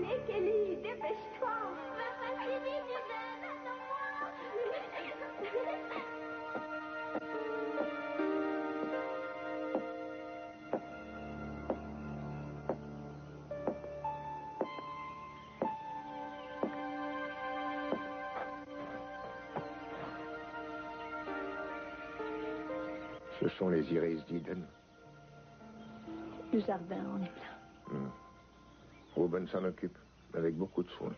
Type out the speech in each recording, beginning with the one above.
Allez, Kelly, dépêche-toi. Ce sont les iris d'Eden. Le jardin en est plein. Ruben s'en occupe, avec beaucoup de soin.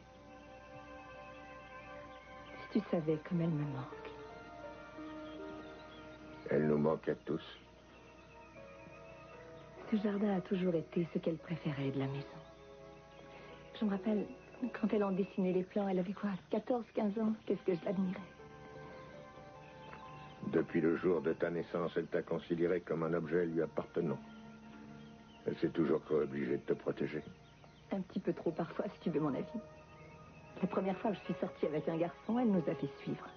Si tu savais comme elle me manque. Elle nous manque à tous. Ce jardin a toujours été ce qu'elle préférait de la maison. Je me rappelle, quand elle en dessinait les plans, elle avait quoi, 14, 15 ans? Qu'est-ce que je l'admirais. Depuis le jour de ta naissance, elle t'a considéré comme un objet lui appartenant. Elle s'est toujours cru obligée de te protéger. Un petit peu trop parfois, si tu veux mon avis. La première fois que je suis sortie avec un garçon, elle nous a fait suivre.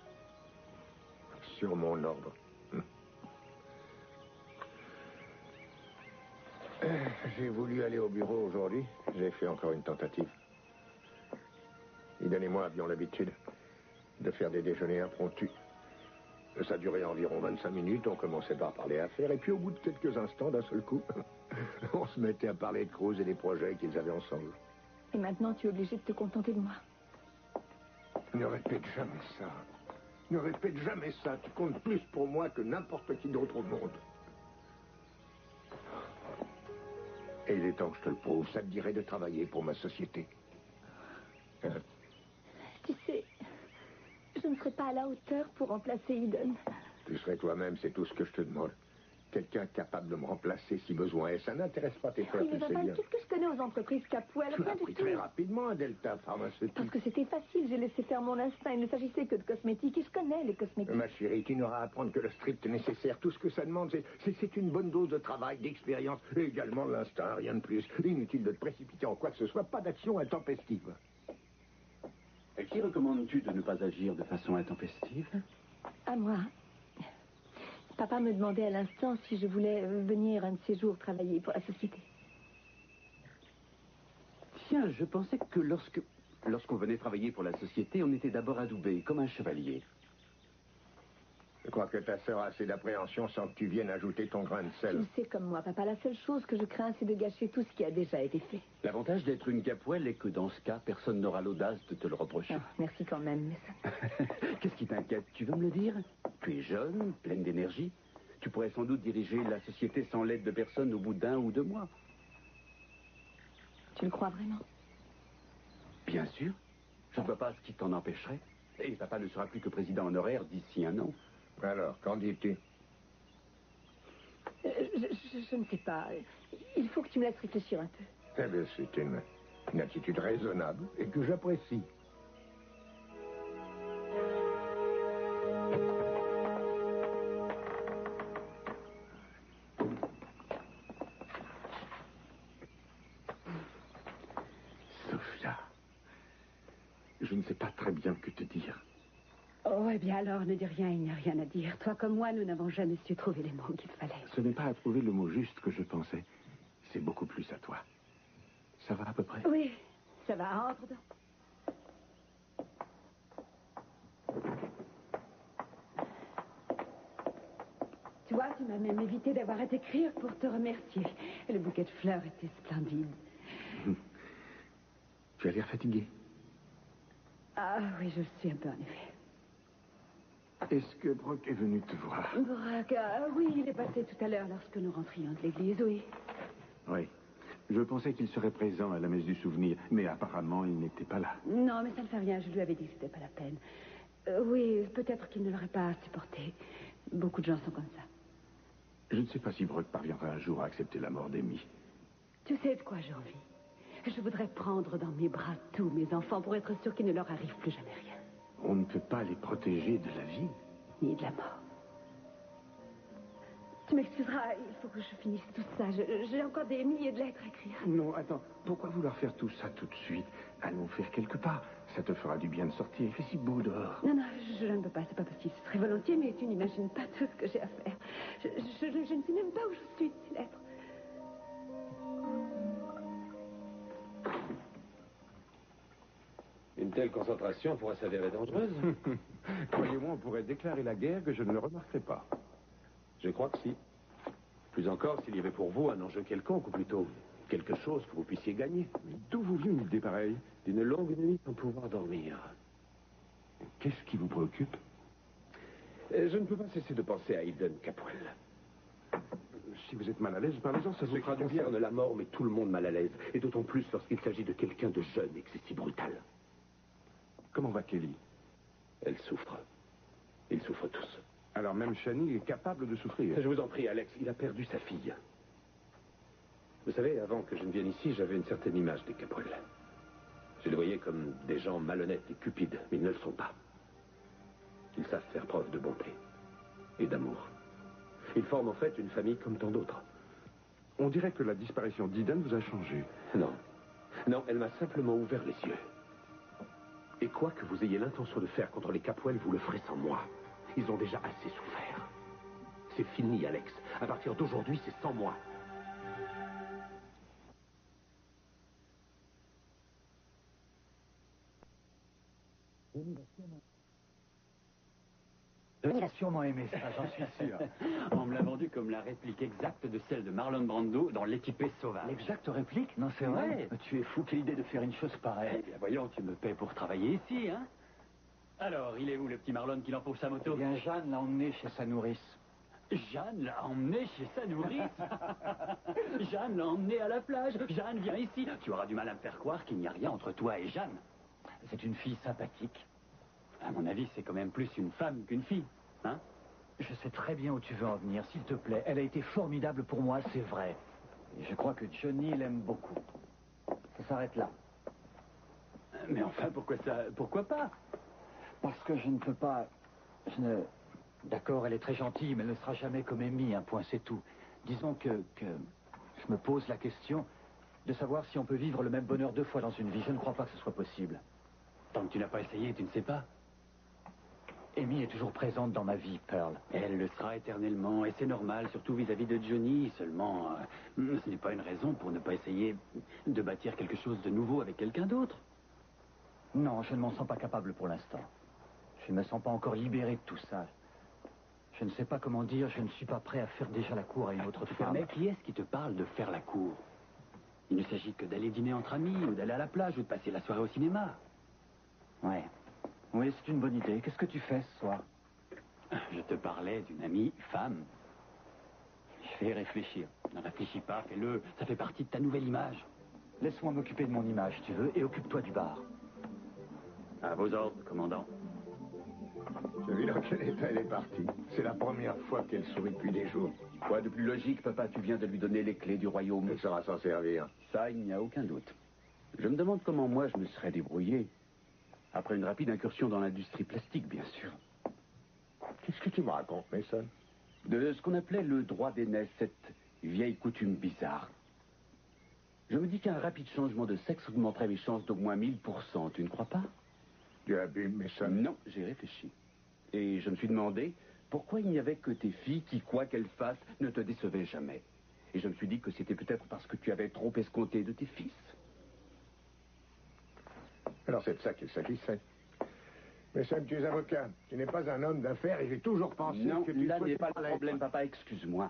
Sur mon ordre. J'ai voulu aller au bureau aujourd'hui. J'ai fait encore une tentative. Eden et moi avions l'habitude de faire des déjeuners impromptus. Ça durait environ 25 minutes. On commençait par parler affaires. Et puis au bout de quelques instants, d'un seul coup, on se mettait à parler de Cruz et des projets qu'ils avaient ensemble. Et maintenant, tu es obligé de te contenter de moi. Ne répète jamais ça. Ne répète jamais ça. Tu comptes plus pour moi que n'importe qui d'autre au monde. Et il est temps que je te le prouve. Ça te dirait de travailler pour ma société. Hein? Tu sais, je ne serai pas à la hauteur pour remplacer Eden. Tu serais toi-même, c'est tout ce que je te demande. Quelqu'un capable de me remplacer si besoin est. Ça n'intéresse pas tes frères, Oui, mais tu sais papa, bien. qu'est-ce que je connais aux entreprises Capwell? Tu l'as Rien du appris tout. très rapidement, Delta Pharmaceutique. Parce que c'était facile, j'ai laissé faire mon instinct. Il ne s'agissait que de cosmétiques et je connais les cosmétiques. Ma chérie, tu n'auras à apprendre que le strict nécessaire. Tout ce que ça demande, c'est une bonne dose de travail, d'expérience et également de l'instinct, rien de plus. Inutile de te précipiter en quoi que ce soit, pas d'action intempestive. À qui recommandes-tu de ne pas agir de façon intempestive? À moi. Papa me demandait à l'instant si je voulais venir un de ces jours travailler pour la société. Tiens, je pensais que lorsqu'on venait travailler pour la société, on était d'abord adoubé, comme un chevalier. Je crois que ta sœur a assez d'appréhension sans que tu viennes ajouter ton grain de Tu sel. le sais comme moi, papa. La seule chose que je crains, c'est de gâcher tout ce qui a déjà été fait. L'avantage d'être une Capwell est que dans ce cas, personne n'aura l'audace de te le reprocher. Oh, merci quand même, mais ça... Qu'est-ce qui t'inquiète? Tu veux me le dire? Tu es jeune, pleine d'énergie. Tu pourrais sans doute diriger la société sans l'aide de personne au bout d'1 ou 2 mois. Tu le crois vraiment? Bien sûr. Je ne vois pas ce qui t'en empêcherait. Et papa ne sera plus que président honoraire d'ici 1 an. Alors, qu'en dis-tu? Je ne sais pas. Il faut que tu me laisses réfléchir un peu. Eh bien, c'est une attitude raisonnable et que j'apprécie. Sophia, je ne sais pas très bien que te dire. Oh, eh bien alors, ne dis rien, il n'y a rien à dire. Toi comme moi, nous n'avons jamais su trouver les mots qu'il fallait. Ce n'est pas à trouver le mot juste que je pensais. C'est beaucoup plus à toi. Ça va à peu près? Oui, ça va, entre donc. Tu vois, tu m'as même évité d'avoir à t'écrire pour te remercier. Et le bouquet de fleurs était splendide. Tu as l'air fatigué. Ah oui, je le suis un peu en effet. Est-ce que Brock est venu te voir? Brock, oui, il est passé tout à l'heure lorsque nous rentrions de l'église, oui. Oui. Je pensais qu'il serait présent à la messe du souvenir, mais apparemment, il n'était pas là. Non, mais ça ne fait rien, je lui avais dit que c'était pas la peine. Oui, peut-être qu'il ne l'aurait pas supporté. Beaucoup de gens sont comme ça. Je ne sais pas si Brock parviendra un jour à accepter la mort d'Amy. Tu sais de quoi j'ai envie? Je voudrais prendre dans mes bras tous mes enfants pour être sûr qu'il ne leur arrive plus jamais rien. On ne peut pas les protéger de la vie. Ni de la mort. Tu m'excuseras, il faut que je finisse tout ça. J'ai encore des milliers de lettres à écrire. Non, attends. Pourquoi vouloir faire tout ça tout de suite? Allons faire quelque part. Ça te fera du bien de sortir. Il fait si beau dehors. Non, je ne peux pas, c'est pas possible. Ce serait volontiers, mais tu n'imagines pas tout ce que j'ai à faire. Je ne sais même pas où je suis de ces lettres. telle concentration pourrait s'avérer dangereuse. Croyez-moi, on pourrait déclarer la guerre que je ne le remarquerai pas. Je crois que si. Plus encore s'il y avait pour vous un enjeu quelconque, ou plutôt quelque chose que vous puissiez gagner. D'où vous vient une idée pareille? D'une longue nuit sans pouvoir dormir. Qu'est-ce qui vous préoccupe? Je ne peux pas cesser de penser à Eden Capwell. Si vous êtes mal à l'aise, parlez-en, ça vous fera du bien. Concerne la mort, mais tout le monde mal à l'aise. Et d'autant plus lorsqu'il s'agit de quelqu'un de jeune et que c'est si brutal. Comment va Kelly? Elle souffre. Ils souffrent tous. Alors même Shani est capable de souffrir. Je vous en prie, Alex, il a perdu sa fille. Vous savez, avant que je ne vienne ici, j'avais une certaine image des Capwell. Je les voyais comme des gens malhonnêtes et cupides, mais ils ne le sont pas. Ils savent faire preuve de bonté et d'amour. Ils forment en fait une famille comme tant d'autres. On dirait que la disparition d'Eden vous a changé. Non. Non, elle m'a simplement ouvert les yeux. Et quoi que vous ayez l'intention de faire contre les Capwell, vous le ferez sans moi. Ils ont déjà assez souffert. C'est fini, Alex. À partir d'aujourd'hui, c'est sans moi. Il a sûrement aimé ça, j'en suis sûr. On me l'a vendu comme la réplique exacte de celle de Marlon Brando dans L'équipé sauvage. L'exacte réplique? Non, c'est vrai. Ouais. Tu es fou, quelle idée de faire une chose pareille. Eh bien, voyons, tu me paies pour travailler ici, hein? Alors, il est où le petit Marlon qui l'empoche sa moto? Eh bien, Jeanne l'a emmené chez sa nourrice. Jeanne l'a emmené chez sa nourrice. Jeanne l'a emmené à la plage. Jeanne, viens ici. Tu auras du mal à me faire croire qu'il n'y a rien entre toi et Jeanne. C'est une fille sympathique. À mon avis, c'est quand même plus une femme qu'une fille, hein? Je sais très bien où tu veux en venir, s'il te plaît. Elle a été formidable pour moi, c'est vrai. Et je crois que Johnny l'aime beaucoup. Ça s'arrête là. Mais enfin, pourquoi pas? Parce que je ne peux pas... D'accord, elle est très gentille, mais elle ne sera jamais comme Amy, un point, c'est tout. Disons que je me pose la question de savoir si on peut vivre le même bonheur 2 fois dans une vie. Je ne crois pas que ce soit possible. Tant que tu n'as pas essayé, tu ne sais pas. Amy est toujours présente dans ma vie, Pearl. Elle le sera éternellement, et c'est normal, surtout vis-à-vis de Johnny. Seulement, ce n'est pas une raison pour ne pas essayer de bâtir quelque chose de nouveau avec quelqu'un d'autre. Non, je ne m'en sens pas capable pour l'instant. Je ne me sens pas encore libéré de tout ça. Je ne sais pas comment dire, je ne suis pas prêt à faire déjà la cour à une autre femme. Mais qui est-ce qui te parle de faire la cour? Il ne s'agit que d'aller dîner entre amis, ou d'aller à la plage, ou de passer la soirée au cinéma. Ouais. Oui, c'est une bonne idée. Qu'est-ce que tu fais ce soir? Je te parlais d'une amie femme. Je vais y réfléchir. Ne réfléchis pas, fais-le. Ça fait partie de ta nouvelle image. Laisse-moi m'occuper de mon image, tu veux, et occupe-toi du bar. À vos ordres, commandant. J'ai vu dans quel état elle est partie. C'est la première fois qu'elle sourit depuis des jours. Quoi de plus logique, papa? Tu viens de lui donner les clés du royaume. Elle saura s'en servir. Ça, il n'y a aucun doute. Je me demande comment moi je me serais débrouillé. Après une rapide incursion dans l'industrie plastique, bien sûr. Qu'est-ce que tu me racontes, Mason? De ce qu'on appelait le droit d'aînesse, cette vieille coutume bizarre. Je me dis qu'un rapide changement de sexe augmenterait mes chances d'au moins 1000%. Tu ne crois pas? Tu abuses, Mason? Non, j'ai réfléchi. Et je me suis demandé pourquoi il n'y avait que tes filles qui, quoi qu'elles fassent, ne te décevaient jamais. Et je me suis dit que c'était peut-être parce que tu avais trop escompté de tes fils. Alors c'est de ça qu'il s'agissait. Mason, tu es avocat. Tu n'es pas un homme d'affaires et j'ai toujours pensé Non, que tu là n'est pas souhaitais le problème, papa, excuse-moi.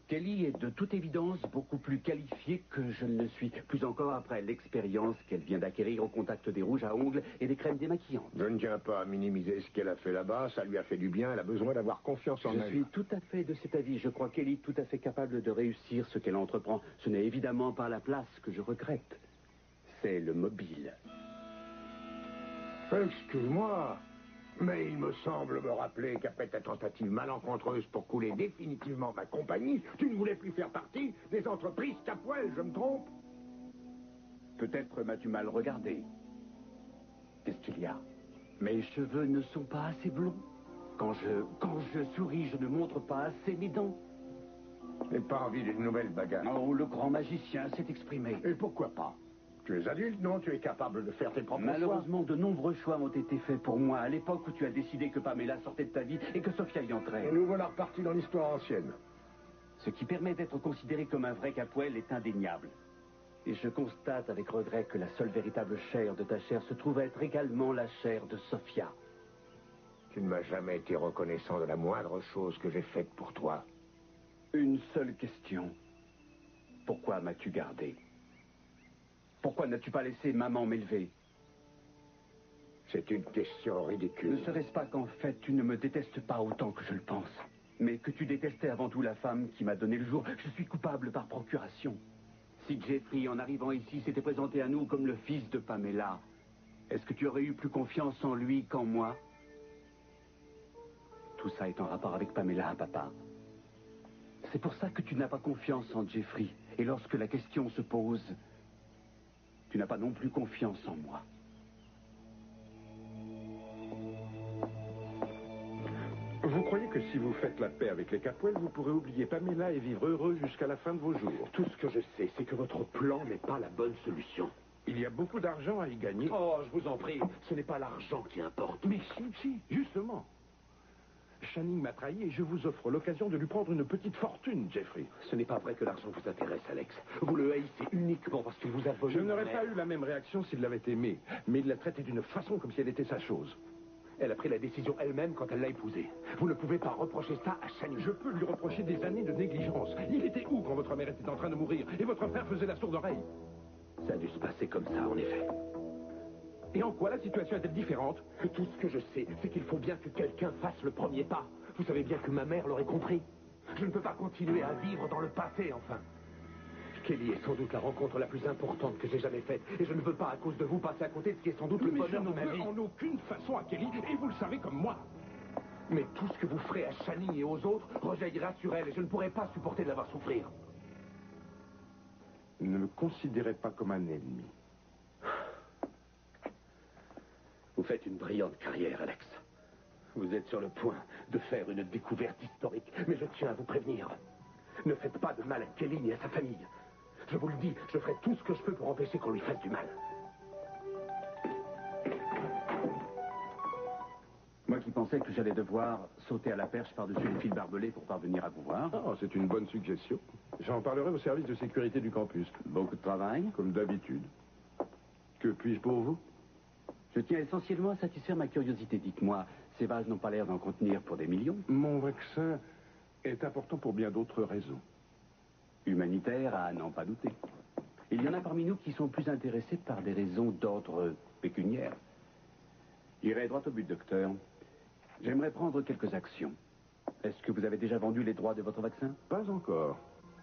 Kelly est de toute évidence beaucoup plus qualifiée que je ne le suis. Plus encore après l'expérience qu'elle vient d'acquérir au contact des rouges à ongles et des crèmes démaquillantes. Je ne tiens pas à minimiser ce qu'elle a fait là-bas. Ça lui a fait du bien. Elle a besoin d'avoir confiance en Je elle. suis tout à fait de cet avis. Je crois Kelly tout à fait capable de réussir ce qu'elle entreprend. Ce n'est évidemment pas la place que je regrette. C'est le mobile. Excuse-moi, mais il me semble me rappeler qu'après ta tentative malencontreuse pour couler définitivement ma compagnie, tu ne voulais plus faire partie des entreprises Capwell, je me trompe? Peut-être m'as-tu mal regardé. Qu'est-ce qu'il y a? Mes cheveux ne sont pas assez blonds. Quand je souris, je ne montre pas assez mes dents. Je n'ai pas envie d'une nouvelle bagarre. Oh, le grand magicien s'est exprimé. Et pourquoi pas? Tu es adulte, non? Tu es capable de faire tes propres choix. Malheureusement, de nombreux choix ont été faits pour moi à l'époque où tu as décidé que Pamela sortait de ta vie et que Sophia y entrait. Et nous voilà repartis dans l'histoire ancienne. Ce qui permet d'être considéré comme un vrai Capwell est indéniable. Et je constate avec regret que la seule véritable chair de ta chair se trouve être également la chair de Sophia. Tu ne m'as jamais été reconnaissant de la moindre chose que j'ai faite pour toi. Une seule question. Pourquoi m'as-tu gardé? Pourquoi n'as-tu pas laissé maman m'élever? C'est une question ridicule. Ne serait-ce pas qu'en fait, tu ne me détestes pas autant que je le pense, mais que tu détestais avant tout la femme qui m'a donné le jour? Je suis coupable par procuration. Si Jeffrey, en arrivant ici, s'était présenté à nous comme le fils de Pamela, est-ce que tu aurais eu plus confiance en lui qu'en moi? Tout ça est en rapport avec Pamela, papa. C'est pour ça que tu n'as pas confiance en Jeffrey. Et lorsque la question se pose, tu n'as pas non plus confiance en moi. Vous croyez que si vous faites la paix avec les Capwell, vous pourrez oublier Pamela et vivre heureux jusqu'à la fin de vos jours? Tout ce que je sais, c'est que votre plan n'est pas la bonne solution. Il y a beaucoup d'argent à y gagner. Oh, je vous en prie, ce n'est pas l'argent qui importe. Mais si, justement. Channing m'a trahi et je vous offre l'occasion de lui prendre une petite fortune, Jeffrey. Ce n'est pas vrai que l'argent vous intéresse, Alex. Vous le haïssez uniquement parce qu'il vous a volé. Je n'aurais pas eu la même réaction s'il l'avait aimée, mais il l'a traitée d'une façon comme si elle était sa chose. Elle a pris la décision elle-même quand elle l'a épousé. Vous ne pouvez pas reprocher ça à Channing. Je peux lui reprocher des années de négligence. Il était où quand votre mère était en train de mourir et votre frère faisait la sourde oreille? Ça a dû se passer comme ça, en effet. Et en quoi la situation est-elle différente? Tout ce que je sais, c'est qu'il faut bien que quelqu'un fasse le premier pas. Vous savez bien que ma mère l'aurait compris. Je ne peux pas continuer à vivre dans le passé, enfin. Kelly est sans doute la rencontre la plus importante que j'ai jamais faite. Et je ne veux pas, à cause de vous, passer à côté de ce qui est sans doute le bonheur de ma vie. Mais je n'en veux en aucune façon à Kelly, et vous le savez comme moi. Mais tout ce que vous ferez à Channing et aux autres rejaillira sur elle, et je ne pourrai pas supporter de la voir souffrir. Ne me considérez pas comme un ennemi. Vous faites une brillante carrière, Alex. Vous êtes sur le point de faire une découverte historique, mais je tiens à vous prévenir. Ne faites pas de mal à Kelly ni à sa famille. Je vous le dis, je ferai tout ce que je peux pour empêcher qu'on lui fasse du mal. Moi qui pensais que j'allais devoir sauter à la perche par-dessus les fils barbelés pour parvenir à vous voir. Oh, c'est une bonne suggestion. J'en parlerai au service de sécurité du campus. Beaucoup de travail. Comme d'habitude. Que puis-je pour vous? Je tiens essentiellement à satisfaire ma curiosité. Dites-moi, ces vases n'ont pas l'air d'en contenir pour des millions? Mon vaccin est important pour bien d'autres raisons. Humanitaire, à n'en pas douter. Il y en a parmi nous qui sont plus intéressés par des raisons d'ordre pécuniaire. J'irai droit au but, docteur. J'aimerais prendre quelques actions. Est-ce que vous avez déjà vendu les droits de votre vaccin? Pas encore.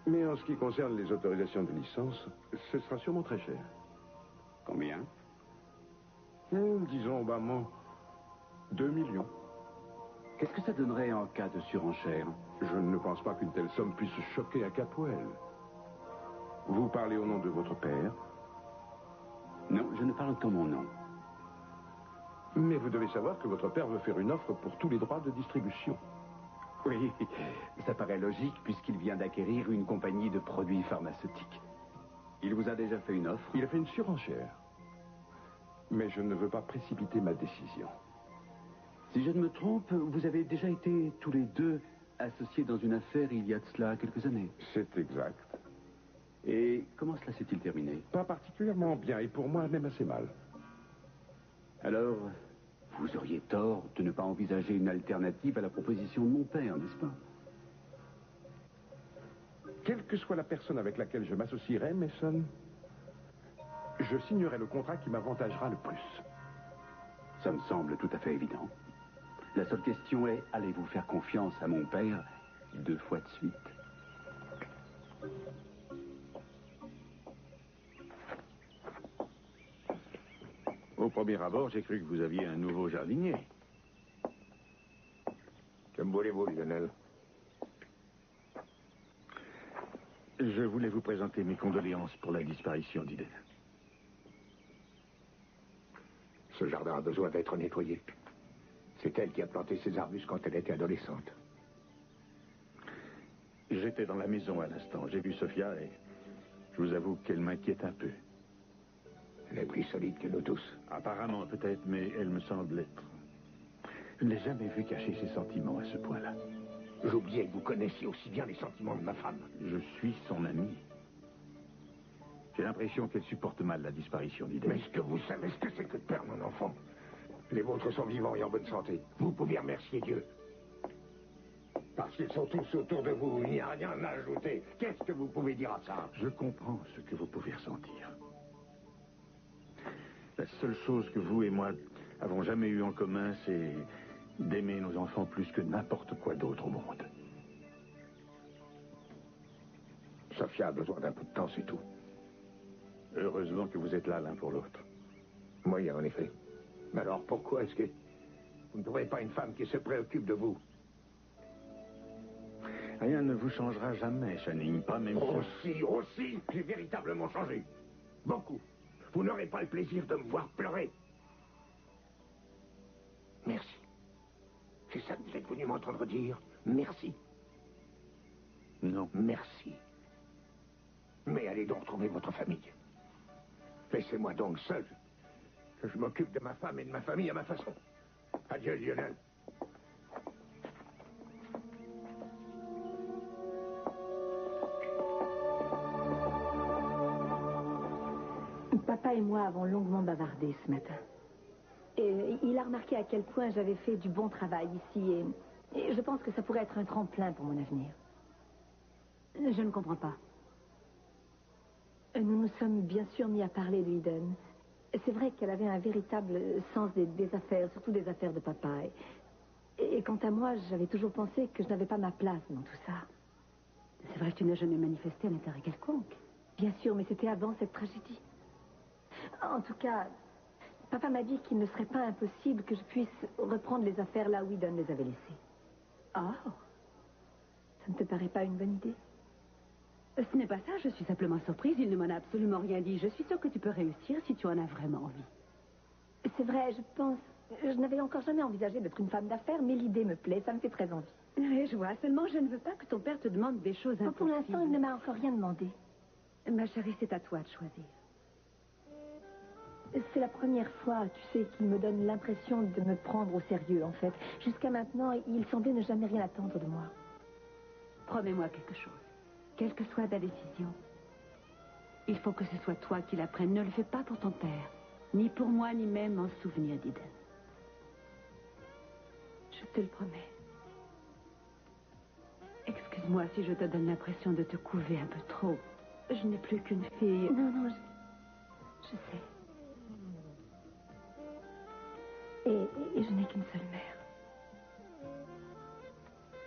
Mais en ce qui concerne les autorisations de licence, ce sera sûrement très cher. Combien? Disons bas-mont 2 millions. Qu'est-ce que ça donnerait en cas de surenchère? Je ne pense pas qu'une telle somme puisse choquer un Capwell. Vous parlez au nom de votre père? Non, je ne parle qu'en mon nom. Mais vous devez savoir que votre père veut faire une offre pour tous les droits de distribution. Oui, ça paraît logique puisqu'il vient d'acquérir une compagnie de produits pharmaceutiques. Il vous a déjà fait une offre? Il a fait une surenchère. Mais je ne veux pas précipiter ma décision. Si je ne me trompe, vous avez déjà été tous les deux associés dans une affaire il y a de cela quelques années. C'est exact. Et comment cela s'est-il terminé? Pas particulièrement bien, et pour moi même assez mal. Alors, vous auriez tort de ne pas envisager une alternative à la proposition de mon père, n'est-ce pas? Quelle que soit la personne avec laquelle je m'associerai, Mason, je signerai le contrat qui m'avantagera le plus. Ça me semble tout à fait évident. La seule question est, allez-vous faire confiance à mon père 2 fois de suite? Au premier abord, j'ai cru que vous aviez un nouveau jardinier. Que me voulez-vous, Lionel? Je voulais vous présenter mes condoléances pour la disparition d'Iden. Ce jardin a besoin d'être nettoyé. C'est elle qui a planté ces arbustes quand elle était adolescente. J'étais dans la maison à l'instant. J'ai vu Sophia et je vous avoue qu'elle m'inquiète un peu. Elle est plus solide que nous tous. Apparemment, peut-être, mais elle me semble l'être. Je ne l'ai jamais vu cacher ses sentiments à ce point-là. J'oubliais que vous connaissiez aussi bien les sentiments de ma femme. Je suis son ami. J'ai l'impression qu'elle supporte mal la disparition d'Iden. Mais est-ce que vous savez ce que c'est que de perdre un enfant? Les vôtres sont vivants et en bonne santé. Vous pouvez remercier Dieu. Parce qu'ils sont tous autour de vous, il n'y a rien à ajouter. Qu'est-ce que vous pouvez dire à ça? Je comprends ce que vous pouvez ressentir. La seule chose que vous et moi avons jamais eu en commun, c'est d'aimer nos enfants plus que n'importe quoi d'autre au monde. Sophia a besoin d'un peu de temps, c'est tout. Heureusement que vous êtes là l'un pour l'autre. Oui, en effet. Mais alors pourquoi est-ce que vous ne trouvez pas une femme qui se préoccupe de vous? Rien ne vous changera jamais, Channing, pas même Aussi, j'ai véritablement changé. Beaucoup. Vous n'aurez pas le plaisir de me voir pleurer. Merci. C'est ça que vous êtes venu m'entendre dire? Merci. Non. Merci. Mais allez donc retrouver votre famille. Laissez-moi donc seul, que je m'occupe de ma femme et de ma famille à ma façon. Adieu, Lionel. Papa et moi avons longuement bavardé ce matin. Et il a remarqué à quel point j'avais fait du bon travail ici et je pense que ça pourrait être un tremplin pour mon avenir. Je ne comprends pas. Nous nous sommes bien sûr mis à parler de Eden. C'est vrai qu'elle avait un véritable sens des affaires, surtout des affaires de papa. Et quant à moi, j'avais toujours pensé que je n'avais pas ma place dans tout ça. C'est vrai que tu n'as jamais manifesté un intérêt quelconque. Bien sûr, mais c'était avant cette tragédie. En tout cas, papa m'a dit qu'il ne serait pas impossible que je puisse reprendre les affaires là où Eden les avait laissées. Oh, Ça ne te paraît pas une bonne idée? ce n'est pas ça, je suis simplement surprise. Il ne m'en a absolument rien dit. Je suis sûre que tu peux réussir si tu en as vraiment envie. C'est vrai, je pense... Je n'avais encore jamais envisagé d'être une femme d'affaires, mais l'idée me plaît, ça me fait très envie. Oui, je vois. Seulement, je ne veux pas que ton père te demande des choses impossibles. Pour l'instant, il ne m'a encore rien demandé. Ma chérie, c'est à toi de choisir. C'est la première fois, tu sais, qu'il me donne l'impression de me prendre au sérieux, en fait. Jusqu'à maintenant, il semblait ne jamais rien attendre de moi. Promets-moi quelque chose. Quelle que soit ta décision, il faut que ce soit toi qui la prennes. Ne le fais pas pour ton père, ni pour moi, ni même en souvenir d'Eden. Je te le promets. Excuse-moi si je te donne l'impression de te couver un peu trop. Je n'ai plus qu'une fille. Non, je sais. Et je n'ai qu'une seule mère.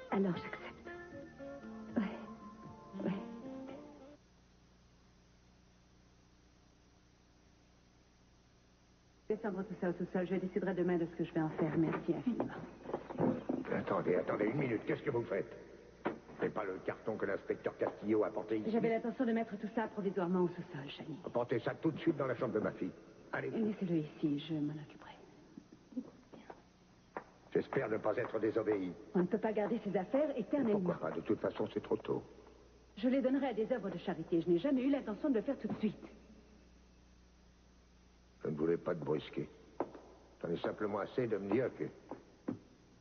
Alors j'accepte. Ouais. Descendre tout ça au sous-sol. Je déciderai demain de ce que je vais en faire. Merci infiniment. Attendez, une minute. Qu'est-ce que vous faites? C'est pas le carton que l'inspecteur Castillo a porté ici? J'avais l'intention de mettre tout ça provisoirement au sous-sol, Chani. Portez ça tout de suite dans la chambre de ma fille. Allez. Laissez-le ici, je m'en occuperai. J'espère ne pas être désobéi. On ne peut pas garder ses affaires éternellement. Pourquoi pas? De toute façon, c'est trop tôt. Je les donnerai à des œuvres de charité. Je n'ai jamais eu l'intention de le faire tout de suite. Je ne voulais pas te brusquer. J'en ai simplement assez de me dire que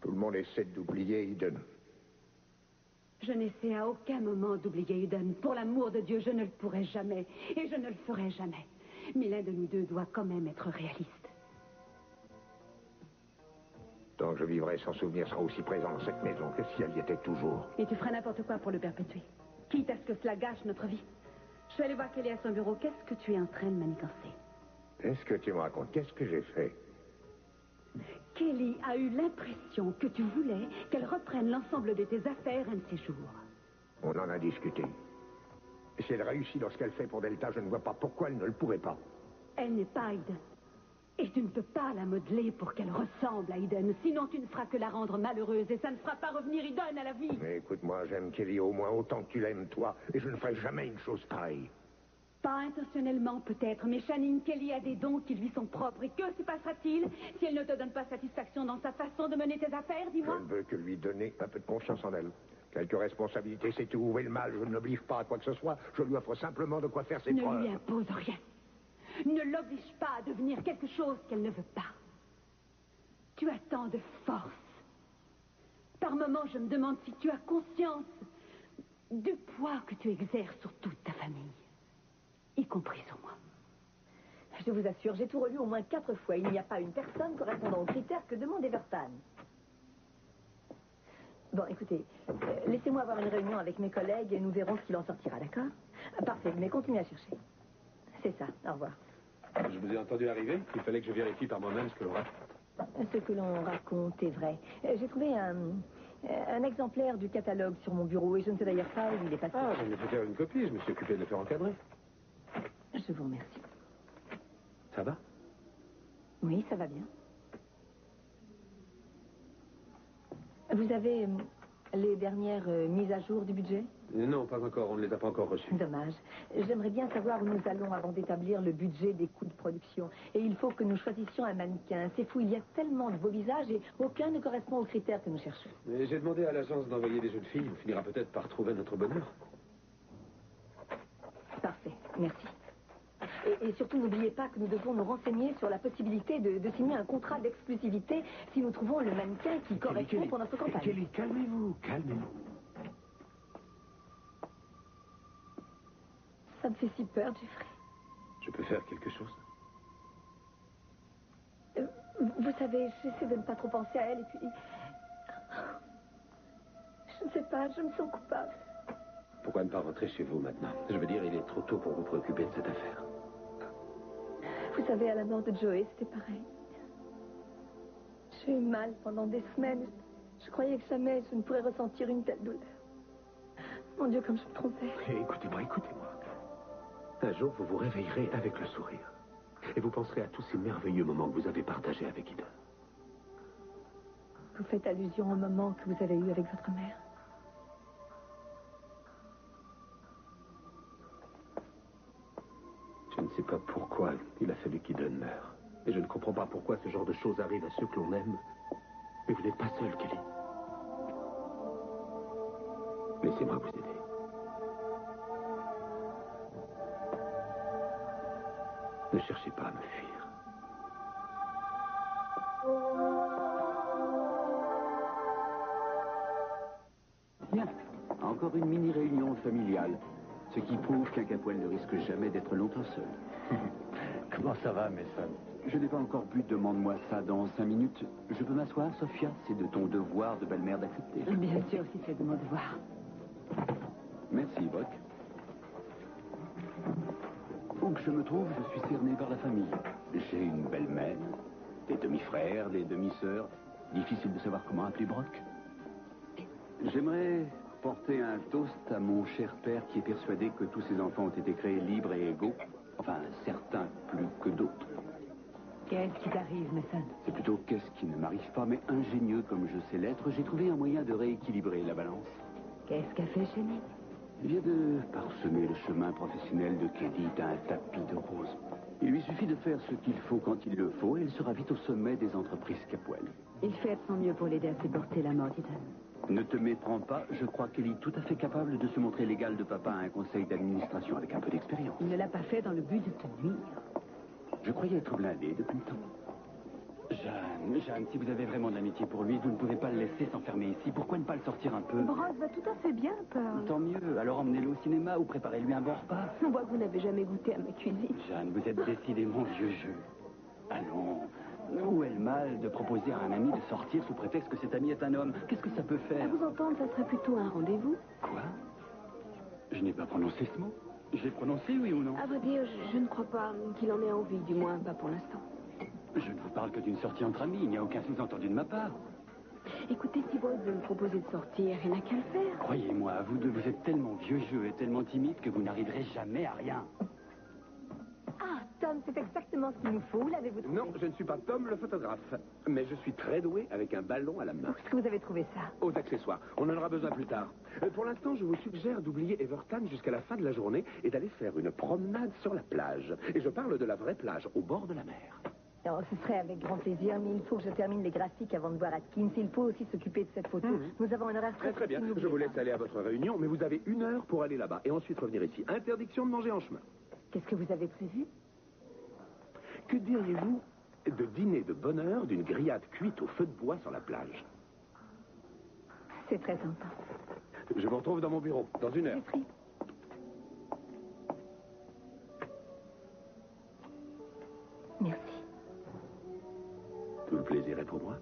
tout le monde essaie d'oublier Eden. Je n'essaie à aucun moment d'oublier Eden. Pour l'amour de Dieu, je ne le pourrai jamais. Et je ne le ferai jamais. Mais l'un de nous deux doit quand même être réaliste. Tant que je vivrai, son souvenir sera aussi présent dans cette maison que si elle y était toujours. Et tu feras n'importe quoi pour le perpétuer. Quitte à ce que cela gâche notre vie. Je suis allée voir Kelly à son bureau. Qu'est-ce que tu es en train de manigancer? Qu'est-ce que tu me racontes? Qu'est-ce que j'ai fait? Kelly a eu l'impression que tu voulais qu'elle reprenne l'ensemble de tes affaires un de ces jours. On en a discuté. Et si elle réussit dans ce qu'elle fait pour Delta, je ne vois pas pourquoi elle ne le pourrait pas. Elle n'est pas Eden. Et tu ne peux pas la modeler pour qu'elle ressemble à Eden. Sinon, tu ne feras que la rendre malheureuse et ça ne fera pas revenir Eden à la vie. Mais écoute-moi, j'aime Kelly au moins autant que tu l'aimes, toi. Et je ne ferai jamais une chose pareille. Pas intentionnellement, peut-être, mais Channing, Kelly a des dons qui lui sont propres. Et que se passera-t-il si elle ne te donne pas satisfaction dans sa façon de mener tes affaires, dis-moi? Je ne veux que lui donner un peu de confiance en elle. Quelques responsabilités, c'est tout. Où est le mal? Je ne l'oblige pas à quoi que ce soit. Je lui offre simplement de quoi faire ses preuves. Ne lui impose rien. Ne l'oblige pas à devenir quelque chose qu'elle ne veut pas. Tu as tant de force. Par moments, je me demande si tu as conscience du poids que tu exerces sur toute ta famille. y compris sur moi. Je vous assure, j'ai tout relu au moins 4 fois. Il n'y a pas une personne correspondant aux critères que demande Everton. Bon, écoutez, laissez-moi avoir une réunion avec mes collègues et nous verrons ce qu'il en sortira, d'accord? Parfait, mais continuez à chercher. C'est ça, au revoir. Je vous ai entendu arriver. Il fallait que je vérifie par moi-même ce que l'on raconte. Ce que l'on raconte est vrai. J'ai trouvé un exemplaire du catalogue sur mon bureau et je ne sais d'ailleurs pas où il est passé. Ah, j'en ai fait faire une copie. Je me suis occupé de le faire encadrer. Je vous remercie. Ça va? Oui, ça va bien. Vous avez les dernières mises à jour du budget? Non, pas encore. On ne les a pas encore reçues. Dommage. J'aimerais bien savoir où nous allons avant d'établir le budget des coûts de production. Et il faut que nous choisissions un mannequin. C'est fou, il y a tellement de beaux visages et aucun ne correspond aux critères que nous cherchons. Mais j'ai demandé à l'agence d'envoyer des jeunes filles. On finira peut-être par trouver notre bonheur. Parfait, merci. Et surtout, n'oubliez pas que nous devons nous renseigner sur la possibilité de signer un contrat d'exclusivité si nous trouvons le mannequin qui correspond pour notre campagne. Kelly, calmez-vous, calmez-vous. Ça me fait si peur, Jeffrey. Je peux faire quelque chose? Vous savez, j'essaie de ne pas trop penser à elle et puis... Je ne sais pas, je me sens coupable. Pourquoi ne pas rentrer chez vous maintenant? Je veux dire, il est trop tôt pour vous préoccuper de cette affaire. Vous savez, à la mort de Joey, c'était pareil. J'ai eu mal pendant des semaines. Je croyais que jamais je ne pourrais ressentir une telle douleur. Mon Dieu, comme je me trompais. Écoutez-moi, écoutez-moi. Un jour, vous vous réveillerez avec le sourire. Et vous penserez à tous ces merveilleux moments que vous avez partagés avec Ida. Vous faites allusion au moment que vous avez eu avec votre mère. Je ne sais pas pourquoi il a fallu qu'Ida meure. Et je ne comprends pas pourquoi ce genre de choses arrive à ceux que l'on aime. Mais vous n'êtes pas seul, Kelly. Laissez-moi vous aider. Ne cherchez pas à me fuir. Bien. Encore une mini-réunion familiale. Ce qui prouve qu'un Capoel ne risque jamais d'être longtemps seul. Comment ça va, Mason? Je n'ai pas encore bu, demande-moi ça dans 5 minutes. Je peux m'asseoir, Sophia? C'est de ton devoir de belle-mère d'accepter. Bien sûr, si c'est de mon devoir. Merci, Buck. Où que je me trouve, je suis cerné par la famille. J'ai une belle-mère, des demi-frères, des demi-sœurs. Difficile de savoir comment appeler Brock. J'aimerais porter un toast à mon cher père qui est persuadé que tous ses enfants ont été créés libres et égaux. Enfin, certains plus que d'autres. Qu'est-ce qui t'arrive, Mason? C'est plutôt qu'est-ce qui ne m'arrive pas, mais ingénieux comme je sais l'être, j'ai trouvé un moyen de rééquilibrer la balance. Qu'est-ce qu'a fait Jenny? Il vient de parsemer le chemin professionnel de Kelly d'un tapis de rose. Il lui suffit de faire ce qu'il faut quand il le faut et elle sera vite au sommet des entreprises Capoel. Il fait de son mieux pour l'aider à supporter la mort d'Ethan. Ne te méprends pas, je crois qu'elle est tout à fait capable de se montrer l'égal de papa à un conseil d'administration avec un peu d'expérience. Il ne l'a pas fait dans le but de te nuire. Je croyais être blindé depuis le temps. Jeanne, si vous avez vraiment de l'amitié pour lui, vous ne pouvez pas le laisser s'enfermer ici. Pourquoi ne pas le sortir un peu? Brock va tout à fait bien, Pearl. Tant mieux, alors emmenez-le au cinéma ou préparez-lui un bon repas. On voit que vous n'avez jamais goûté à ma cuisine. Jeanne, vous êtes décidément vieux jeu. Allons, où est le mal de proposer à un ami de sortir sous prétexte que cet ami est un homme? Qu'est-ce que ça peut À faire? vous entendre, ça serait plutôt un rendez-vous. Quoi? Je n'ai pas prononcé ce mot. Je l'ai prononcé, oui ou non? À vrai dire, je ne crois pas qu'il en ait envie, du moins pas pour l'instant. Je ne vous parle que d'une sortie entre amis, il n'y a aucun sous-entendu de ma part. Écoutez, si Brock veut me proposer de sortir, il n'a qu'à le faire. Croyez-moi, vous deux, vous êtes tellement vieux jeu et tellement timide que vous n'arriverez jamais à rien. Ah, Tom, c'est exactement ce qu'il nous faut. Où l'avez-vous trouvé? Non, je ne suis pas Tom le photographe. Mais je suis très doué avec un ballon à la main. Où est-ce que vous avez trouvé ça? Aux accessoires. On en aura besoin plus tard. Pour l'instant, je vous suggère d'oublier Everton jusqu'à la fin de la journée et d'aller faire une promenade sur la plage. Et je parle de la vraie plage, au bord de la mer. Alors, ce serait avec grand plaisir, mais il faut que je termine les graphiques avant de voir Atkins. Il faut aussi s'occuper de cette photo. Nous avons un horaire Très bien. Je vous laisse aller à votre réunion, mais vous avez 1 heure pour aller là-bas et ensuite revenir ici. Interdiction de manger en chemin. Qu'est-ce que vous avez prévu? Que diriez-vous de dîner de bonne heure d'une grillade cuite au feu de bois sur la plage? C'est très tentant. Je vous retrouve dans mon bureau, dans 1 heure. Jeffrey. le plaisir est pour moi.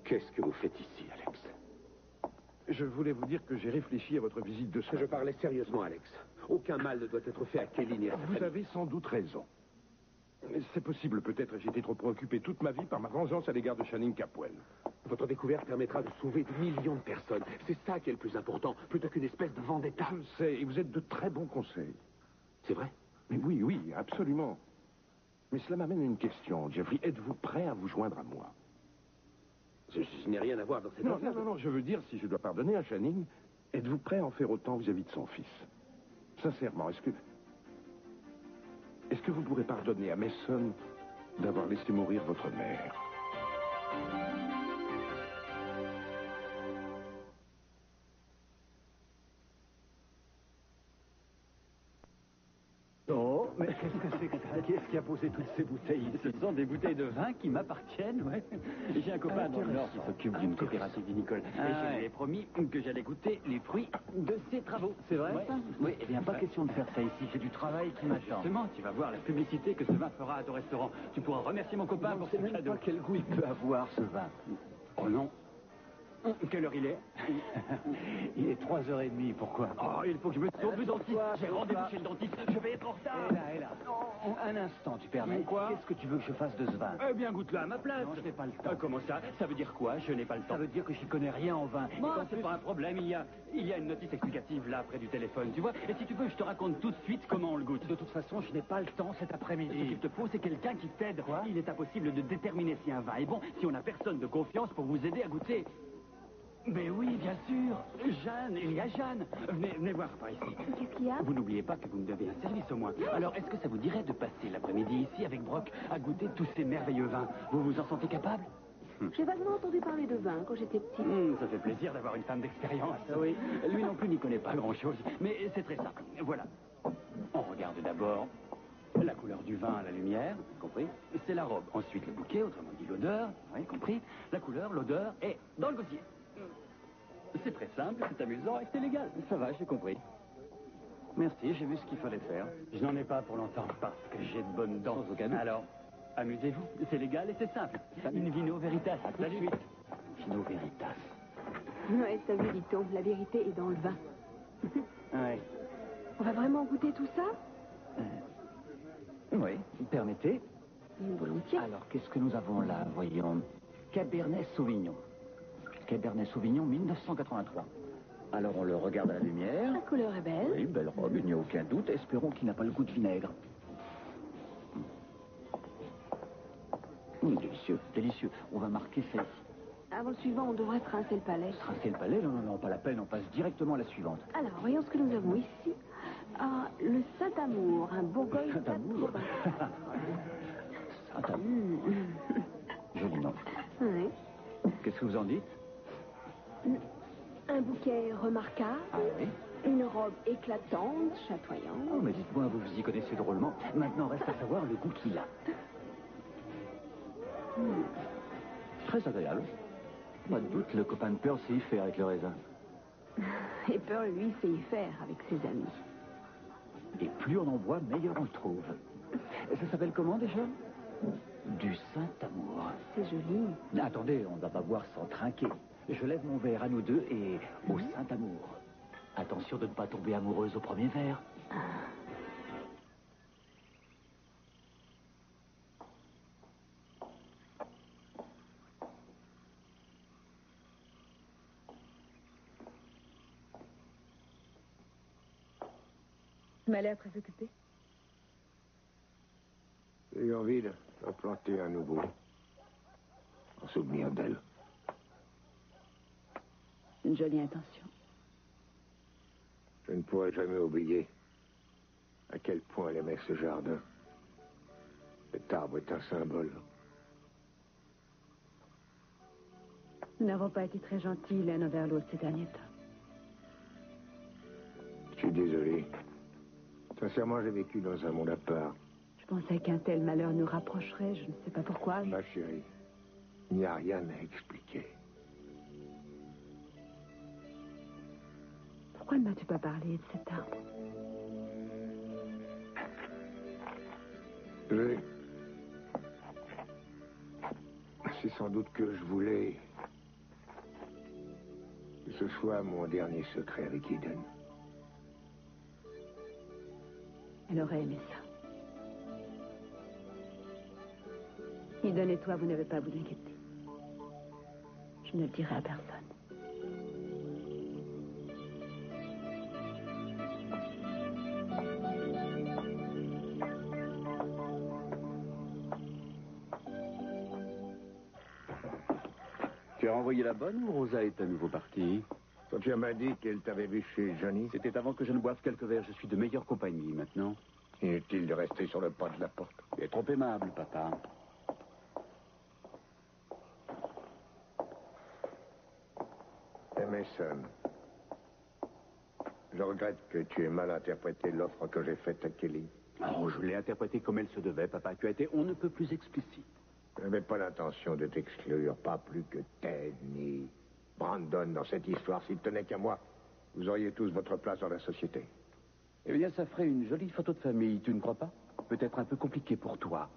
Qu'est-ce que vous faites ici, Alex? Je voulais vous dire que j'ai réfléchi à votre visite de soins. Je parlais sérieusement, Alex. Aucun mal ne doit être fait à Kelly ni à sa Vous famille. avez sans doute raison. C'est possible, peut-être j'ai été trop préoccupé toute ma vie par ma vengeance à l'égard de Channing Capwell. Votre découverte permettra de sauver des millions de personnes. C'est ça qui est le plus important, plutôt qu'une espèce de vendetta. Je le sais, et vous êtes de très bons conseils. C'est vrai? Mais oui, oui, absolument. Mais cela m'amène à une question, Jeffrey. Êtes-vous prêt à vous joindre à moi? Je n'ai rien à voir dans cette Non, affaire. non, je veux dire, si je dois pardonner à Channing, êtes-vous prêt à en faire autant vis-à-vis de son fils? Sincèrement, est-ce que vous pourrez pardonner à Mason d'avoir laissé mourir votre mère? Oh, mais qu'est-ce que c'est que ça? Qui est-ce qui a posé toutes ces bouteilles? Ce sont des bouteilles de vin qui m'appartiennent, ouais. J'ai un copain dans le Nord qui s'occupe d'une coopérative vinicole. Et je lui ai promis que j'allais goûter les fruits de ses travaux. C'est vrai, ça? Oui, eh bien, pas question de faire ça ici. C'est du travail qui m'attend. Justement, tu vas voir la publicité que ce vin fera à ton restaurant. Tu pourras remercier mon copain pour ce même cadeau. pas quel goût il peut avoir, ce vin. Oh non. Quelle heure il est? Il est 3h30, pourquoi? Oh, il faut que je me sauve le dentiste. J'ai rendez-vous chez le dentiste, je vais être en retard. Et là. Un instant, tu permets? Quoi? Qu'est-ce que tu veux que je fasse de ce vin? Eh bien, goûte-la à ma place. Non, je n'ai pas le temps. Comment ça? Ça veut dire quoi? Je n'ai pas le temps. Ça veut dire que j'y connais rien en vin. Bon, c'est pas un problème, il y a une notice explicative là, près du téléphone, tu vois? Et si tu veux, je te raconte tout de suite comment on le goûte. De toute façon, je n'ai pas le temps cet après-midi. Ce qu'il te faut, c'est quelqu'un qui t'aide. Quoi? Il est impossible de déterminer si un vin est bon si on n'a personne de confiance pour vous aider à goûter. Mais oui, bien sûr. Jeanne, il y a Jeanne. Venez voir par ici. Qu'est-ce qu'il y a? Vous n'oubliez pas que vous me devez un service au moins. Alors, est-ce que ça vous dirait de passer l'après-midi ici avec Brock à goûter tous ces merveilleux vins? Vous vous en sentez capable? J'ai vaguement entendu parler de vin quand j'étais petite. Ça fait plaisir d'avoir une femme d'expérience. Oui, lui non plus n'y connaît pas grand-chose. Mais c'est très simple. Voilà. On regarde d'abord la couleur du vin à la lumière, compris? C'est la robe. Ensuite, le bouquet, autrement dit l'odeur, oui, compris? La couleur, l'odeur et dans le gosier. C'est très simple, c'est amusant et c'est légal. Ça va, j'ai compris. Merci, j'ai vu ce qu'il fallait faire. Je n'en ai pas pour longtemps parce que j'ai de bonnes dents. Sans aucun doute. Alors, amusez-vous. C'est légal et c'est simple. Une vino veritas. À tout de suite. Vino veritas. Ouais, t'as vu, dit-on, la vérité est dans le vin. Ouais. On va vraiment goûter tout ça? Oui, permettez. Volontiers. Alors, qu'est-ce que nous avons là, voyons? Cabernet Sauvignon. Cabernet Sauvignon 1983. Alors, on le regarde à la lumière. La couleur est belle. Oui, belle robe, il n'y a aucun doute. Espérons qu'il n'a pas le goût de vinaigre. Délicieux, délicieux. On va marquer ça ici. Avant le suivant, on devrait trincer le palais. Trincer le palais? Non, pas la peine, on passe directement à la suivante. Alors, voyons ce que nous avons ici. Ah, le Saint-Amour, un Bourgogne Saint-Amour. 80. Saint-Amour. Joli nom. Oui. Qu'est-ce que vous en dites? Un bouquet remarquable. Ah oui? Une robe éclatante, chatoyante. Oh, mais dites-moi, vous vous y connaissez drôlement. Maintenant, reste à savoir le goût qu'il a. Très agréable. Pas de doute, le copain de Pearl sait y faire avec le raisin. Et Pearl, lui, sait y faire avec ses amis. Et plus on en boit, meilleur on le trouve. Ça s'appelle comment déjà? Du Saint-Amour. C'est joli. Attendez, on ne va pas boire sans trinquer. Je lève mon verre à nous deux et au Saint-Amour. Attention de ne pas tomber amoureuse au premier verre. Tu m'as l'air très occupée. J'ai eu envie d'en planter un nouveau. En souvenir d'elle. Une jolie intention. Je ne pourrai jamais oublier à quel point elle aimait ce jardin. Cet arbre est un symbole. Nous n'avons pas été très gentils l'un envers l'autre ces derniers temps. Je suis désolé. Sincèrement, j'ai vécu dans un monde à part. Je pensais qu'un tel malheur nous rapprocherait, je ne sais pas pourquoi. Ma chérie, il n'y a rien à expliquer. Pourquoi ne m'as-tu pas parlé de cet arbre? Oui. C'est sans doute que je voulais que ce soit mon dernier secret avec Eden. Elle aurait aimé ça. Eden et toi, vous n'avez pas à vous inquiéter. Je ne le dirai à personne. Tu as renvoyé la bonne ou Rosa est à nouveau partie? Quand tu m'as dit qu'elle t'avait vu chez Johnny, C'était avant que je ne boive quelques verres. Je suis de meilleure compagnie maintenant. inutile de rester sur le pas de la porte. Tu es trop aimable, papa. Mason, je regrette que tu aies mal interprété l'offre que j'ai faite à Kelly. Oh, je l'ai interprétée comme elle se devait, papa. Tu as été on ne peut plus explicite. Je n'avais pas l'intention de t'exclure, pas plus que Ted ni Brandon dans cette histoire. S'il tenait qu'à moi, vous auriez tous votre place dans la société. Eh bien, ça ferait une jolie photo de famille, tu ne crois pas? Peut-être un peu compliqué pour toi.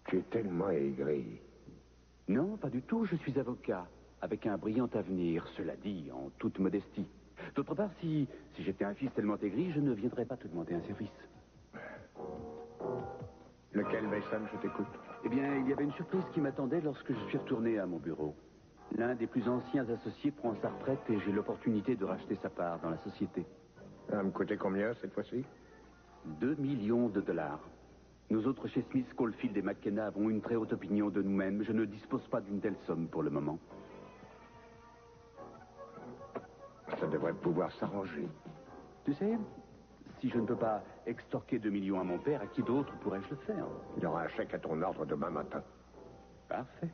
Tu es tellement aigri. Non, pas du tout. Je suis avocat, avec un brillant avenir, cela dit, en toute modestie. D'autre part, si j'étais un fils tellement aigri, je ne viendrais pas te demander un service. Lequel, Mason, je t'écoute? Eh bien, il y avait une surprise qui m'attendait lorsque je suis retourné à mon bureau. L'un des plus anciens associés prend sa retraite et j'ai l'opportunité de racheter sa part dans la société. Ça va me coûter combien, cette fois-ci? 2 millions de dollars. Nous autres chez Smith, Caulfield et McKenna avons une très haute opinion de nous-mêmes. Je ne dispose pas d'une telle somme pour le moment. Ça devrait pouvoir s'arranger. Tu sais, si je ne peux pas extorquer 2 millions à mon père, à qui d'autre pourrais-je le faire? Il y aura un chèque à ton ordre demain matin. Parfait.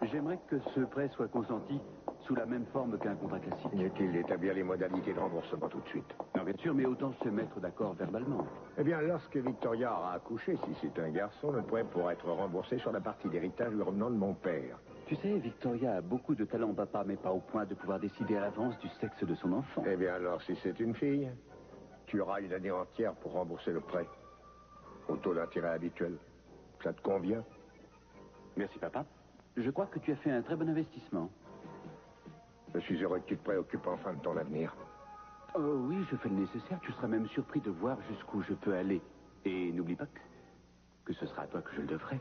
J'aimerais que ce prêt soit consenti sous la même forme qu'un contrat classique. Inutile d'établir les modalités de remboursement tout de suite. Non, bien sûr, mais autant se mettre d'accord verbalement. Eh bien, lorsque Victoria aura accouché, si c'est un garçon, le prêt pourra être remboursé sur la partie d'héritage lui revenant de mon père. Tu sais, Victoria a beaucoup de talent, papa, mais pas au point de pouvoir décider à l'avance du sexe de son enfant. Eh bien, alors, si c'est une fille, tu auras une année entière pour rembourser le prêt. Au taux d'intérêt habituel. Ça te convient? Merci, papa. Je crois que tu as fait un très bon investissement. Je suis heureux que tu te préoccupes enfin de ton avenir. Oh oui, je fais le nécessaire. Tu seras même surpris de voir jusqu'où je peux aller. Et n'oublie pas que ce sera à toi que je le devrai.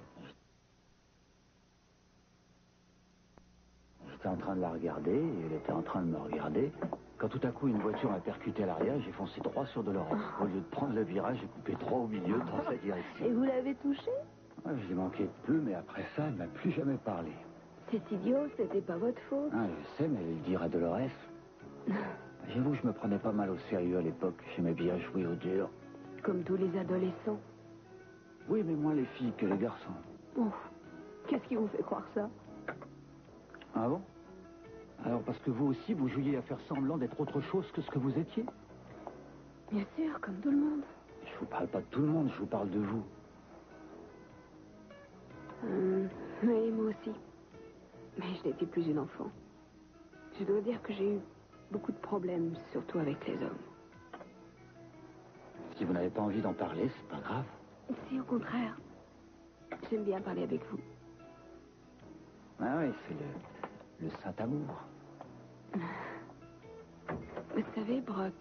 J'étais en train de la regarder, et elle était en train de me regarder. Quand tout à coup, une voiture m'a percuté à l'arrière, j'ai foncé droit sur Dolores. Au lieu de prendre le virage, j'ai coupé droit au milieu dans sa direction. Et vous l'avez touché? Ouais, j'ai manqué de peu, mais après ça, elle m'a plus jamais parlé. C'est idiot, c'était pas votre faute. Ah, je sais, mais elle le dira à Dolores. J'avoue, je me prenais pas mal au sérieux à l'époque. J'aimais bien jouer au dur. Comme tous les adolescents. Oui, mais moins les filles que les garçons. Ouf, qu'est-ce qui vous fait croire ça? Ah bon? Alors, parce que vous aussi, vous jouiez à faire semblant d'être autre chose que ce que vous étiez? Bien sûr, comme tout le monde. Je vous parle pas de tout le monde, je vous parle de vous. Oui, moi aussi. Mais je n'étais plus une enfant. Je dois dire que j'ai eu beaucoup de problèmes, surtout avec les hommes. Si vous n'avez pas envie d'en parler, c'est pas grave. Si, au contraire. J'aime bien parler avec vous. Ah oui, c'est le saint amour. Vous savez, Brock,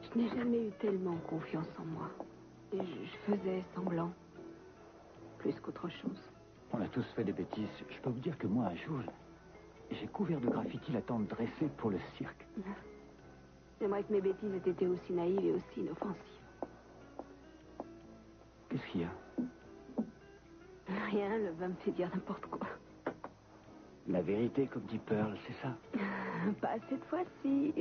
je n'ai jamais eu tellement confiance en moi. Et je faisais semblant. Plus qu'autre chose. On a tous fait des bêtises. Je peux vous dire que moi, un jour, j'ai couvert de graffiti la tente dressée pour le cirque. J'aimerais que mes bêtises aient été aussi naïves et aussi inoffensives. Qu'est-ce qu'il y a? Rien, le vin me fait dire n'importe quoi. La vérité, comme dit Pearl, c'est ça? Pas cette fois-ci.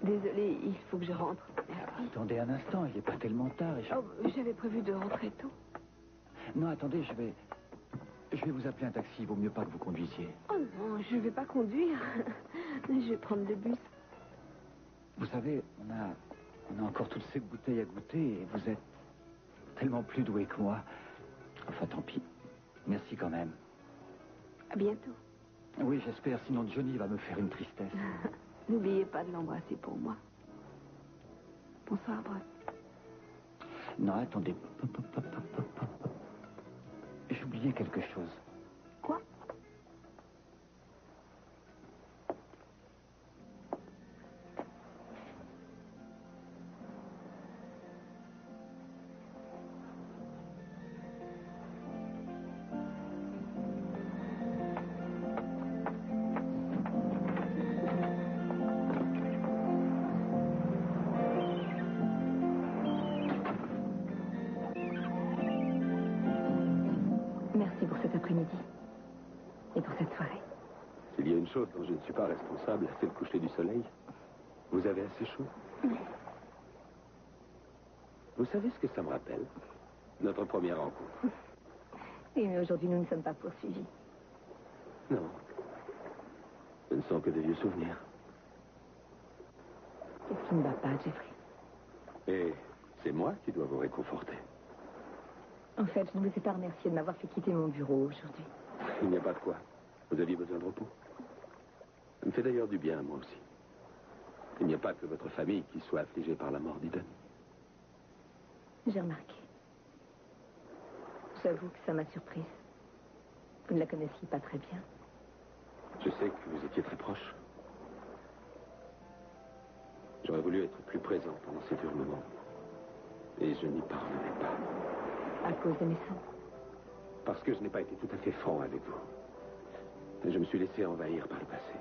Désolée, il faut que je rentre. Merci. Attendez un instant, il n'est pas tellement tard. Et Oh, j'avais prévu de rentrer tôt. Non, attendez, je vais vous appeler un taxi. Il vaut mieux pas que vous conduisiez. Oh non, je vais pas conduire. Je vais prendre le bus. Vous savez, on a encore toutes ces bouteilles à goûter et vous êtes tellement plus doué que moi. Enfin, tant pis. Merci quand même. À bientôt. Oui, j'espère, sinon Johnny va me faire une tristesse. N'oubliez pas de l'embrasser pour moi. Bonsoir, Brock. Non, attendez. J'ai oublié quelque chose. Quoi? Merci pour cet après-midi. Et pour cette soirée. S'il y a une chose dont je ne suis pas responsable, c'est le coucher du soleil. Vous avez assez chaud? Vous savez ce que ça me rappelle? Notre première rencontre. Oui, mais aujourd'hui, nous ne sommes pas poursuivis. Non. Ce ne sont que des vieux souvenirs. Qu'est-ce qui ne va pas, Jeffrey? Et c'est moi qui dois vous réconforter. En fait, je ne vous ai pas remercié de m'avoir fait quitter mon bureau aujourd'hui. Il n'y a pas de quoi. Vous aviez besoin de repos. Ça me fait d'ailleurs du bien, moi aussi. Il n'y a pas que votre famille qui soit affligée par la mort d'Eden. J'ai remarqué. J'avoue que ça m'a surprise. Vous ne la connaissiez pas très bien. Je sais que vous étiez très proche. J'aurais voulu être plus présent pendant ces durs moments. Et je n'y parvenais pas. À cause de mes sons. Parce que je n'ai pas été tout à fait franc avec vous. Et je me suis laissé envahir par le passé.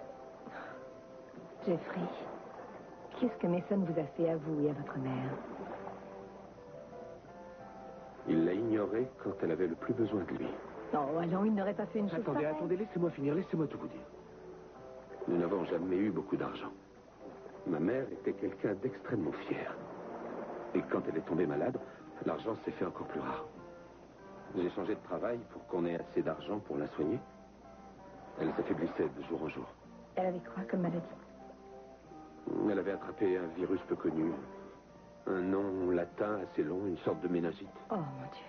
Jeffrey, qu'est-ce que Mason vous a fait à vous et à votre mère? Il l'a ignorée quand elle avait le plus besoin de lui. Non, alors il n'aurait pas fait une chose Attendez, pareille. attendez, laissez-moi finir, laissez-moi tout vous dire. Nous n'avons jamais eu beaucoup d'argent. Ma mère était quelqu'un d'extrêmement fier. Et quand elle est tombée malade, l'argent s'est fait encore plus rare. J'ai changé de travail pour qu'on ait assez d'argent pour la soigner. Elle s'affaiblissait de jour en jour. Elle avait quoi comme maladie? Elle avait attrapé un virus peu connu. Un nom latin assez long, une sorte de méningite. Oh, mon Dieu.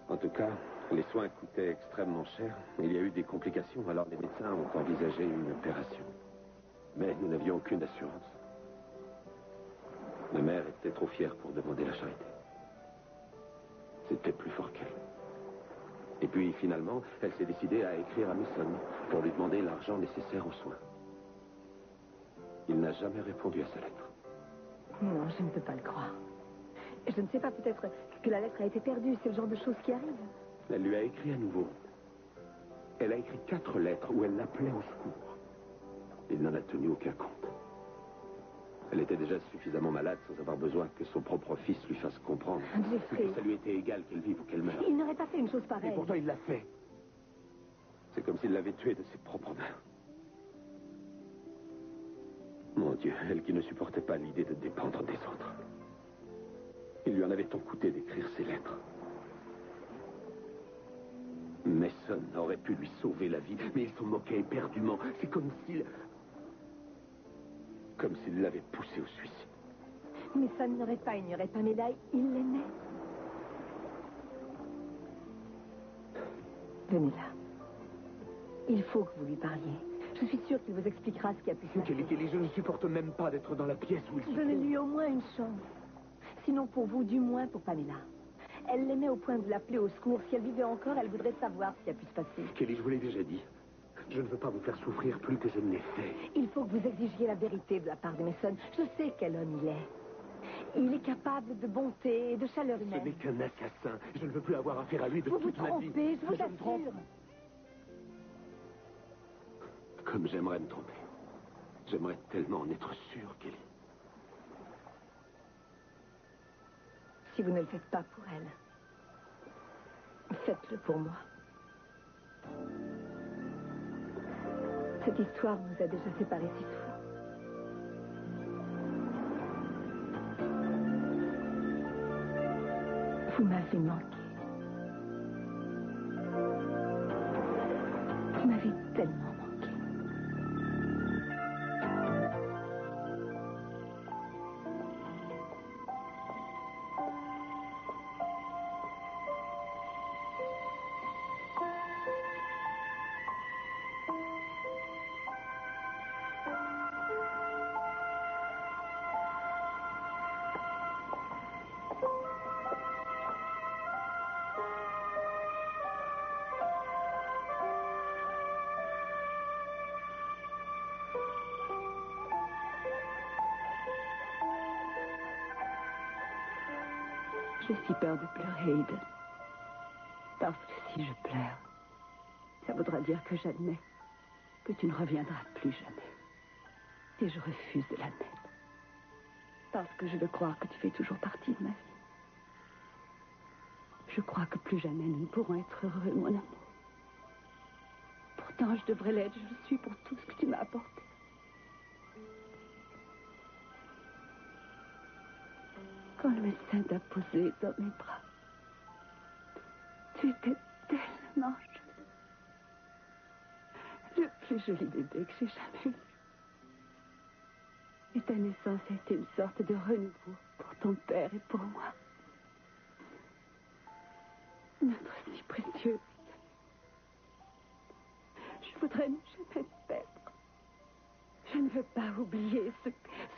En tout cas, les soins coûtaient extrêmement cher. Il y a eu des complications, alors les médecins ont envisagé une opération. Mais nous n'avions aucune assurance. Ma mère était trop fière pour demander la charité. C'était plus fort qu'elle. Et puis, finalement, elle s'est décidée à écrire à Mason pour lui demander l'argent nécessaire aux soins. Il n'a jamais répondu à sa lettre. Non, je ne peux pas le croire. Je ne sais pas, peut-être que la lettre a été perdue. C'est le genre de choses qui arrive. Elle lui a écrit à nouveau. Elle a écrit 4 lettres où elle l'appelait au secours. Il n'en a tenu aucun compte. Elle était déjà suffisamment malade sans avoir besoin que son propre fils lui fasse comprendre Jeffrey. que ça lui était égal qu'elle vive ou qu'elle meure. Il n'aurait pas fait une chose pareille. Et pourtant, il l'a fait. C'est comme s'il l'avait tuée de ses propres mains. Mon Dieu, elle qui ne supportait pas l'idée de dépendre des autres. Il lui en avait tant coûté d'écrire ces lettres. Mason aurait pu lui sauver la vie, mais il s'en moquait éperdument. C'est comme s'il l'avait poussé au suicide. Mais ça n'aurait pas ignoré Pamela. Il l'aimait. Venez là. Il faut que vous lui parliez. Je suis sûre qu'il vous expliquera ce qui a pu se passer. Kelly, je ne supporte même pas d'être dans la pièce où il se trouve. Donnez-lui au moins une chance. Sinon pour vous, du moins pour Pamela. Elle l'aimait au point de l'appeler au secours. Si elle vivait encore, elle voudrait savoir ce qui a pu se passer. Kelly, je vous l'ai déjà dit. Je ne veux pas vous faire souffrir plus que je ne l'ai fait. Il faut que vous exigiez la vérité de la part de Mason. Je sais quel homme il est. Il est capable de bonté et de chaleur Ce humaine. n'est qu'un assassin. Je ne veux plus avoir affaire à lui de Vous vous toute ma vie. trompez, je vous me trompe. assure. Comme j'aimerais me tromper. J'aimerais tellement en être sûr, Kelly. Si vous ne le faites pas pour elle, faites-le pour moi. Cette histoire nous a déjà séparés si souvent. Vous m'avez manqué. Vous m'avez tellement manqué. J'ai si peur de pleurer, Eden. Parce que si je pleure, ça voudra dire que j'admets que tu ne reviendras plus jamais. Et je refuse de l'admettre. Parce que je veux croire que tu fais toujours partie de ma vie. Je crois que plus jamais nous ne pourrons être heureux, mon amour. Pourtant, je devrais l'être. Je le suis pour tout ce que tu m'as apporté. Quand le médecin t'a posé dans mes bras, tu étais tellement jolie. Le plus joli bébé que j'ai jamais eu. Et ta naissance a été une sorte de renouveau pour ton père et pour moi. Notre si précieuse. Je voudrais ne jamais te perdre. Je ne veux pas oublier ce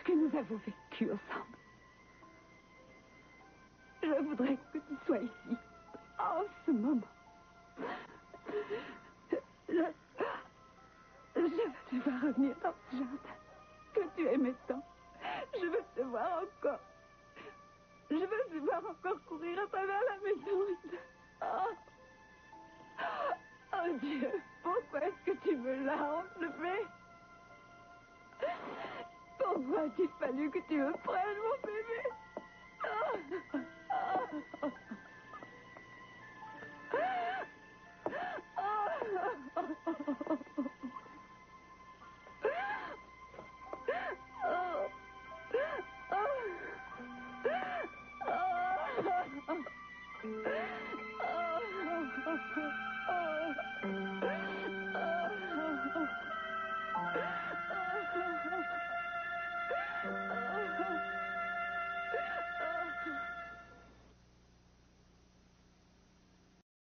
que nous avons vécu ensemble. Je voudrais que tu sois ici, en ce moment. Je veux te voir revenir dans ce jardin que tu aimais tant. Je veux te voir encore. Je veux te voir encore courir à travers la maison. Oh, oh Dieu, pourquoi est-ce que tu me l'as enlevé? Pourquoi a-t-il fallu que tu me prennes, mon bébé? Oh, oh, oh.